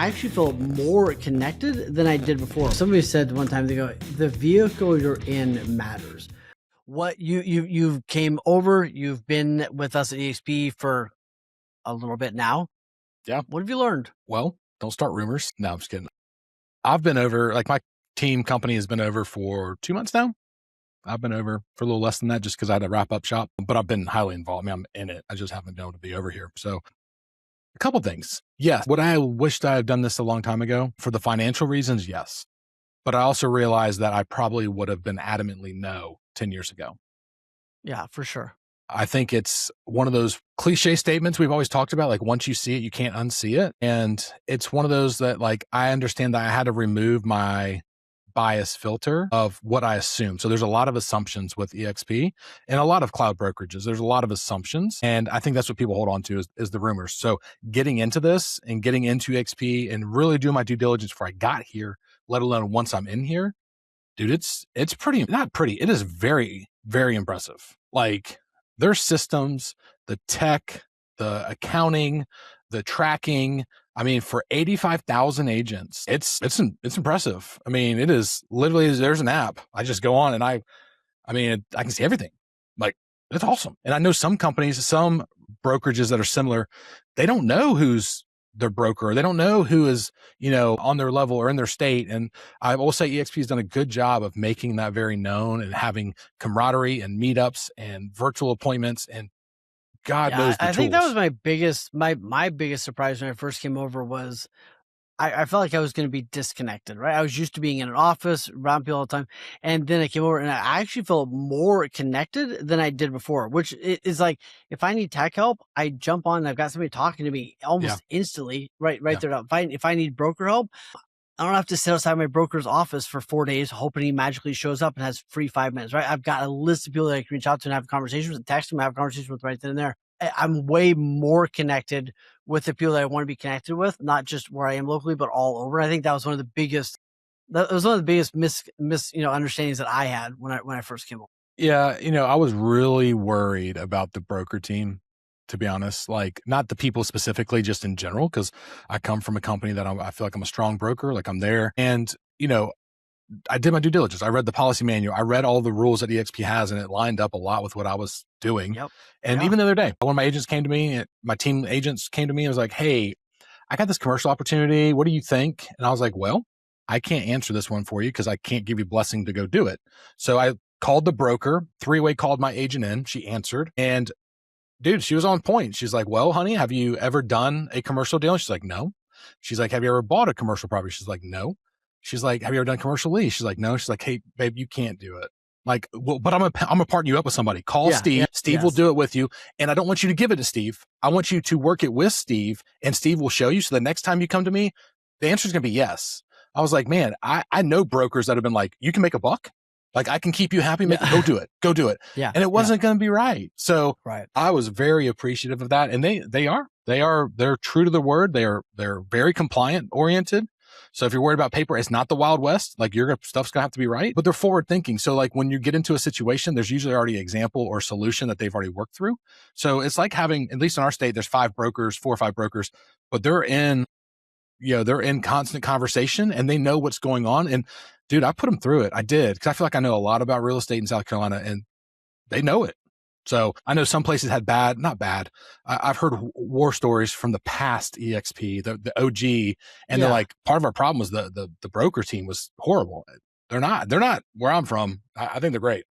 I actually feel more connected than I did before. Somebody said one time, they go, the vehicle you're in matters. What you came over, you've been with us at eXp for a little bit now. Yeah. What have you learned? Well, don't start rumors. No, I'm just kidding. I've been over, like my team company has been over for 2 months now. I've been over for a little less than that just because I had to wrap up shop, but I've been highly involved. I mean, I'm in it. I just haven't been able to be over here. So a couple things. Yes. Would I wished I had done this a long time ago for the financial reasons? Yes. But I also realized that I probably would have been adamantly no 10 years ago. Yeah, for sure. I think it's one of those cliche statements we've always talked about. Like once you see it, you can't unsee it. And it's one of those that like, I understand that I had to remove my bias filter of what I assume. So there's a lot of assumptions with eXp and a lot of cloud brokerages. There's a lot of assumptions. And I think that's what people hold on to is the rumors. So getting into this and getting into eXp and really doing my due diligence before I got here, let alone once I'm in here, dude, it's pretty, not pretty. It is very, very impressive. Like their systems, the tech, the accounting, the tracking. I mean, for 85,000 agents, it's impressive. I mean, it is literally, there's an app. I just go on and I can see everything. Like it's awesome. And I know some companies, some brokerages that are similar, they don't know who's their broker. They don't know who is, on their level or in their state. And I will say eXp has done a good job of making that very known and having camaraderie and meetups and virtual appointments and God knows the I tools. think that was my biggest, my biggest surprise when I first came over was I felt like I was going to be disconnected, right? I was used to being in an office around people all the time. And then I came over and I actually felt more connected than I did before, which is like, if I need tech help, I jump on and I've got somebody talking to me almost instantly, right there. If I need broker help, I don't have to sit outside my broker's office for 4 days, hoping he magically shows up and has free 5 minutes, right? I've got a list of people that I can reach out to and have conversations with, text them, have conversations with right then and there. I'm way more connected with the people that I want to be connected with, not just where I am locally, but all over. I think that was one of the biggest, understandings that I had when I first came over. Yeah. I was really worried about the broker team, to be honest, like not the people specifically, just in general, because I come from a company that I feel like I'm a strong broker, like I'm there. And, I did my due diligence. I read the policy manual. I read all the rules that eXp has, and it lined up a lot with what I was doing. Yep. And even the other day, one of my agents came to me, my team agents came to me and was like, hey, I got this commercial opportunity. What do you think? And I was like, well, I can't answer this one for you because I can't give you blessing to go do it. So I called the broker, three-way called my agent in. She answered. And dude, she was on point. She's like, well, honey, have you ever done a commercial deal? She's like, no. She's like, have you ever bought a commercial property? She's like, no. She's like, have you ever done commercial lease? She's like, no. She's like, hey, babe, you can't do it. Like, well, but I'm gonna partner you up with somebody. Call Steve. Yeah, Steve will do it with you. And I don't want you to give it to Steve. I want you to work it with Steve, and Steve will show you. So the next time you come to me, the answer is gonna be yes. I was like, man, I know brokers that have been like, you can make a buck. Like I can keep you happy. Go do it. Go do it. Yeah. And it wasn't going to be right. So I was very appreciative of that. And they're true to their word. They're very compliant oriented. So if you're worried about paper, it's not the Wild West. Like your stuff's going to have to be right, but they're forward thinking. So like when you get into a situation, there's usually already an example or solution that they've already worked through. So it's like having, at least in our state, there's 4 or 5 brokers, but they're in constant conversation and they know what's going on. And dude, I put them through it. I did. Because I feel like I know a lot about real estate in South Carolina and they know it. So I know some places had not bad. I've heard war stories from the past eXp, the OG, and they're like, part of our problem was the broker team was horrible. They're not where I'm from. I think they're great.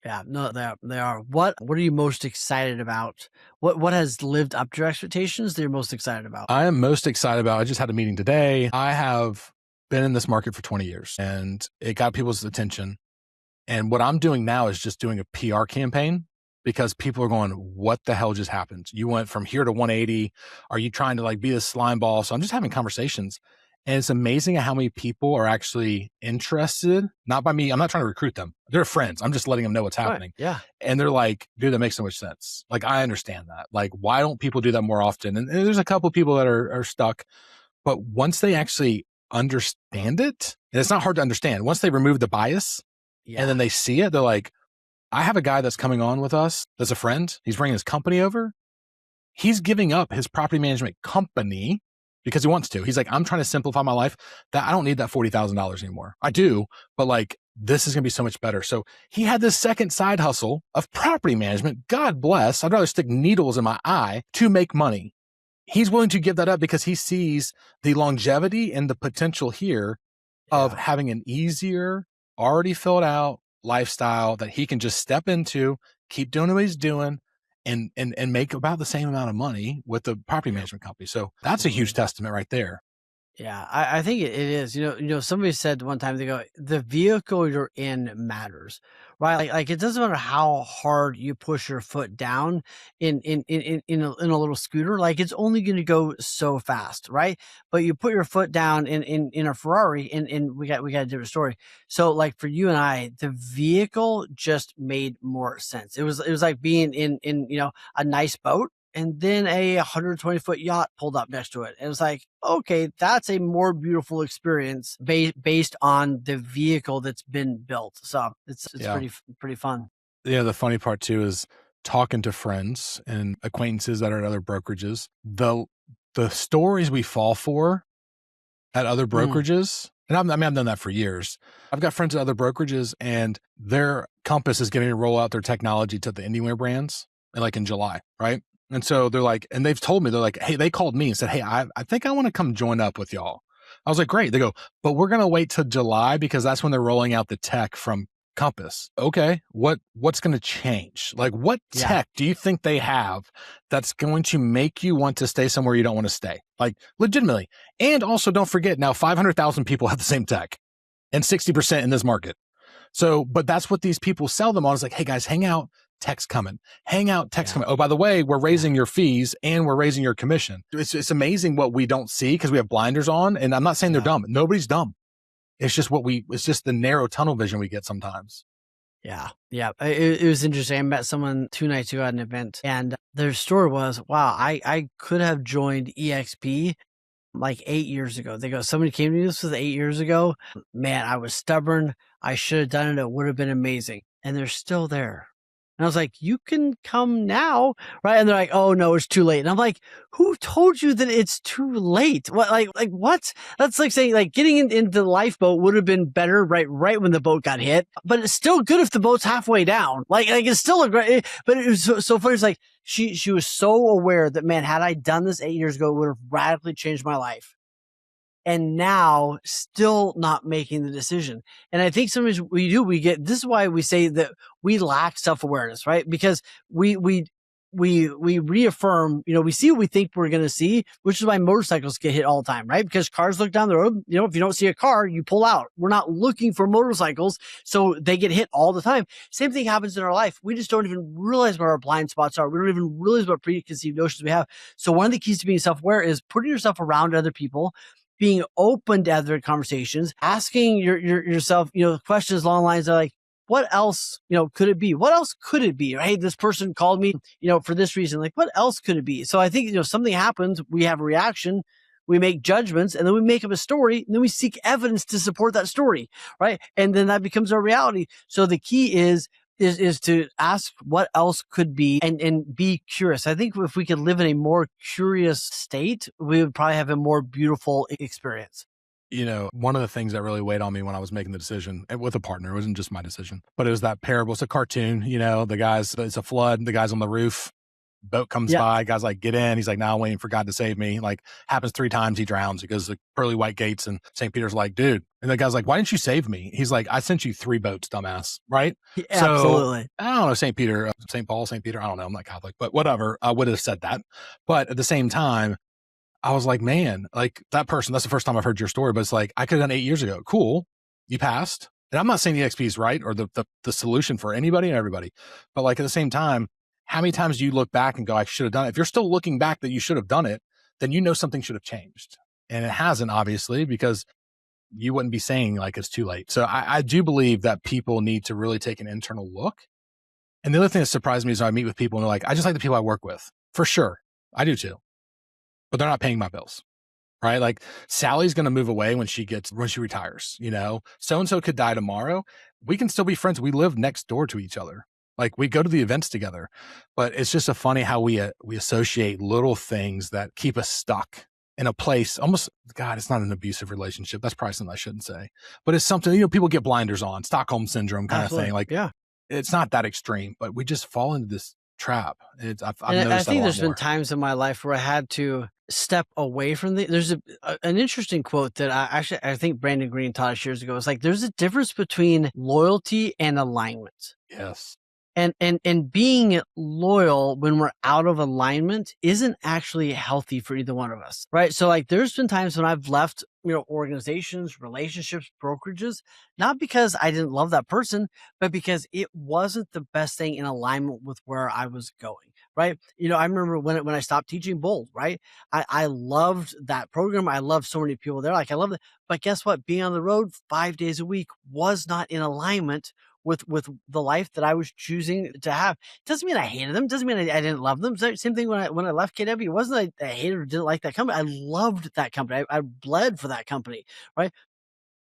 Yeah, no, they are. What are you most excited about? What has lived up to your expectations that you're most excited about? I am most excited about, I just had a meeting today. I have been in this market for 20 years and it got people's attention. And what I'm doing now is just doing a PR campaign because people are going, what the hell just happened? You went from here to 180. Are you trying to like be a slime ball? So I'm just having conversations. And it's amazing how many people are actually interested, not by me. I'm not trying to recruit them. They're friends. I'm just letting them know what's happening. Right. Yeah. And they're like, dude, that makes so much sense. Like, I understand that. Like, why don't people do that more often? And there's a couple of people that are stuck, but once they actually understand it, and it's not hard to understand, once they remove the bias and then they see it, they're like, I have a guy that's coming on with us that's a friend. He's bringing his company over. He's giving up his property management company because he wants to. He's like, I'm trying to simplify my life. That I don't need that $40,000 anymore. I do, but like this is going to be so much better. So he had this second side hustle of property management. God bless. I'd rather stick needles in my eye to make money. He's willing to give that up because he sees the longevity and the potential here of having an easier, already filled out lifestyle that he can just step into, keep doing what he's doing, and make about the same amount of money with the property management company. So that's a huge testament right there. Yeah, I think it is. Somebody said one time, they go, the vehicle you're in matters, right? Like it doesn't matter how hard you push your foot down in a little scooter, like it's only going to go so fast, right? But you put your foot down in a Ferrari, and we got a different story. So like for you and I, the vehicle just made more sense. It was like being in a nice boat, and then a 120-foot yacht pulled up next to it. It was like, okay, that's a more beautiful experience based on the vehicle that's been built. So it's pretty fun. Yeah, the funny part too is talking to friends and acquaintances that are at other brokerages. The stories we fall for at other brokerages, and I've done that for years. I've got friends at other brokerages, and their Compass is getting to roll out their technology to the Anywhere brands, like in July, right? And so they're like, and they've told me, they're like, hey, they called me and said, hey, I think I want to come join up with y'all. I was like, great. They go, but we're going to wait till July because that's when they're rolling out the tech from Compass. Okay. What's going to change? Like what tech do you think they have that's going to make you want to stay somewhere you don't want to stay? Like legitimately. And also don't forget now 500,000 people have the same tech and 60% in this market. So, but that's what these people sell them on. Is like, hey guys, hang out. Tech's coming. Hang out, tech's coming. Oh, by the way, we're raising your fees and we're raising your commission. It's amazing what we don't see because we have blinders on. And I'm not saying they're dumb. Nobody's dumb. It's just it's just the narrow tunnel vision we get sometimes. Yeah. It was interesting. I met someone 2 nights ago at an event, and their story was, wow, I could have joined eXp like 8 years ago. They go, somebody came to me, this was 8 years ago. Man, I was stubborn. I should have done it. It would have been amazing. And they're still there. And I was like, you can come now, right? And they're like, oh no, it's too late. And I'm like, who told you that it's too late? What, like what? That's like saying like getting into the lifeboat would have been better, right when the boat got hit. But it's still good if the boat's halfway down. Like it's still a great. But it was so funny. It's like she was so aware that, man, had I done this 8 years ago, it would have radically changed my life. And now still not making the decision. And I think sometimes this is why we say that we lack self-awareness, right? Because we reaffirm, we see what we think we're going to see, which is why motorcycles get hit all the time, right? Because cars look down the road, if you don't see a car, you pull out. We're not looking for motorcycles, so they get hit all the time. Same thing happens in our life. We just don't even realize what our blind spots are. We don't even realize what preconceived notions we have. So one of the keys to being self-aware is putting yourself around other people, being open to other conversations, asking yourself, questions along the lines of like, what else, could it be? What else could it be? Hey, this person called me, for this reason. Like, what else could it be? So I think, something happens, we have a reaction, we make judgments, and then we make up a story, and then we seek evidence to support that story, right? And then that becomes our reality. So the key is to ask what else could be and be curious. I think if we could live in a more curious state, we would probably have a more beautiful experience. One of the things that really weighed on me when I was making the decision with a partner, it wasn't just my decision, but it was that parable. It's a cartoon, it's a flood, the guy's on the roof, boat comes by, guy's like, get in. He's like, now I'm waiting for God to save me. Like happens 3 times, he drowns. He goes to the pearly white gates, and St. Peter's like, dude. And the guy's like, why didn't you save me? He's like, I sent you 3 boats, dumbass. Right? Yeah, so, absolutely. I don't know, St. Peter, St. Paul, St. Peter. I don't know. I'm not Catholic, but whatever. I would have said that. But at the same time, I was like, man, like that person, that's the first time I've heard your story, but it's like, I could have done 8 years ago. Cool. You passed. And I'm not saying the eXp is right or the solution for anybody and everybody, but like at the same time, how many times do you look back and go, I should have done it? If you're still looking back that you should have done it, then something should have changed. And it hasn't, obviously, because you wouldn't be saying like it's too late. So I do believe that people need to really take an internal look. And the other thing that surprised me is I meet with people and they're like, I just like the people I work with. For sure. I do too. But they're not paying my bills, right? Like Sally's going to move away when she retires, so-and-so could die tomorrow. We can still be friends. We live next door to each other. Like we go to the events together, but it's just funny how we associate little things that keep us stuck in a place, almost, God, it's not an abusive relationship. That's probably something I shouldn't say, but it's something, you know, people get blinders on, Stockholm syndrome kind of thing. Absolutely. Like, Yeah. it's not that extreme, but we just fall into this trap. I've And I noticed that a think lot there's been more. times in my life where I had to step away from there's an interesting quote that I think Brandon Green taught us years ago. It's like, there's a difference between loyalty and alignment. Yes. And being loyal when we're out of alignment isn't actually healthy for either one of us, right? So like, there's been times when I've left, you know, organizations, relationships, brokerages, not because I didn't love that person, but because it wasn't the best thing in alignment with where I was going, right? You know, I remember when I stopped teaching Bold, right? I loved that program. I loved so many people there. Like, I loved it. But guess what? Being on the road 5 days a week was not in alignment with the life that I was choosing to have. Doesn't mean I hated them. Doesn't mean I didn't love them. Same thing when I left KW. It wasn't like I hated or didn't like that company. I loved that company. I bled for that company, right?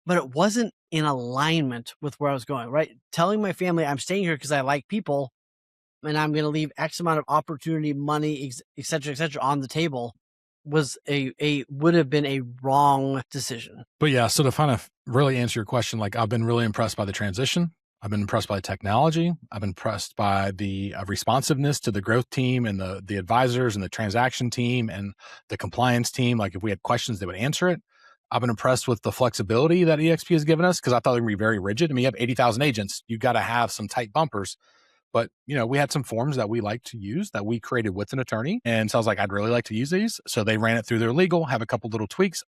But it wasn't in alignment with where I was going, right? Telling my family I'm staying here because I like people and I'm going to leave X amount of opportunity, money, et cetera, on the table was would have been a wrong decision. But yeah, so to kind of really answer your question, like, I've been really impressed by the transition. I've been impressed by the technology. I've been impressed by the responsiveness to the growth team and the advisors and the transaction team and the compliance team. Like, if we had questions, they would answer it. I've been impressed with the flexibility that eXp has given us, because I thought they would be very rigid. I mean, you have 80,000 agents. You got to have some tight bumpers. But, you know, we had some forms that we like to use that we created with an attorney. And so I was like, I'd really like to use these. So they ran it through their legal, have a couple little tweaks.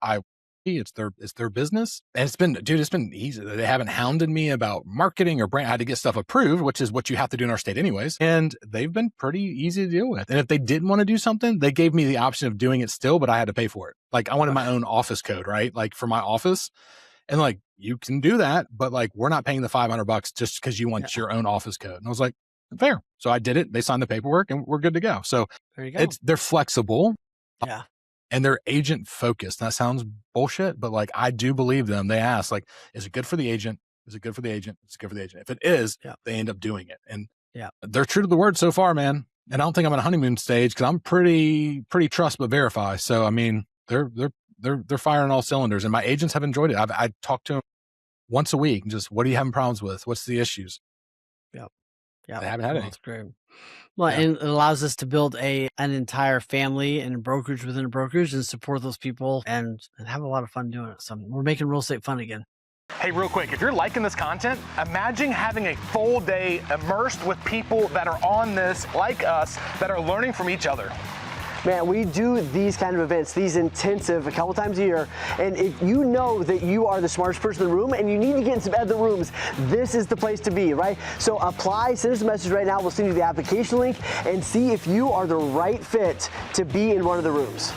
It's their business. And it's been easy. They haven't hounded me about marketing or brand. I had to get stuff approved, which is what you have to do in our state anyways. And they've been pretty easy to deal with. And if they didn't want to do something, they gave me the option of doing it still, but I had to pay for it. Like, I wanted my own office code, right? Like, for my office. And like, you can do that, but like, we're not paying the $500 just because you want your own office code. And I was like, fair. So I did it. They signed the paperwork and we're good to go. So There you go. they're flexible. Yeah. And they're agent focused. That sounds bullshit, but like, I do believe them. They ask, like, is it good for the agent? Is it good for the agent? Is it good for the agent? If it is, they end up doing it. And they're true to the word so far, man. And I don't think I'm on a honeymoon stage, because I'm pretty trust but verify. So I mean, they're firing all cylinders, and my agents have enjoyed it. I talk to them once a week and just, what are you having problems with? What's the issues? Yeah, they haven't had any. That's great. Well, and it allows us to build an entire family and a brokerage within a brokerage and support those people and have a lot of fun doing it. So we're making real estate fun again. Hey, real quick, if you're liking this content, imagine having a full day immersed with people that are on this, like us, that are learning from each other. Man, we do these kind of events, these intensive, a couple times a year, and if you know that you are the smartest person in the room and you need to get in some other rooms, this is the place to be, right? So apply, send us a message right now, we'll send you the application link, and see if you are the right fit to be in one of the rooms.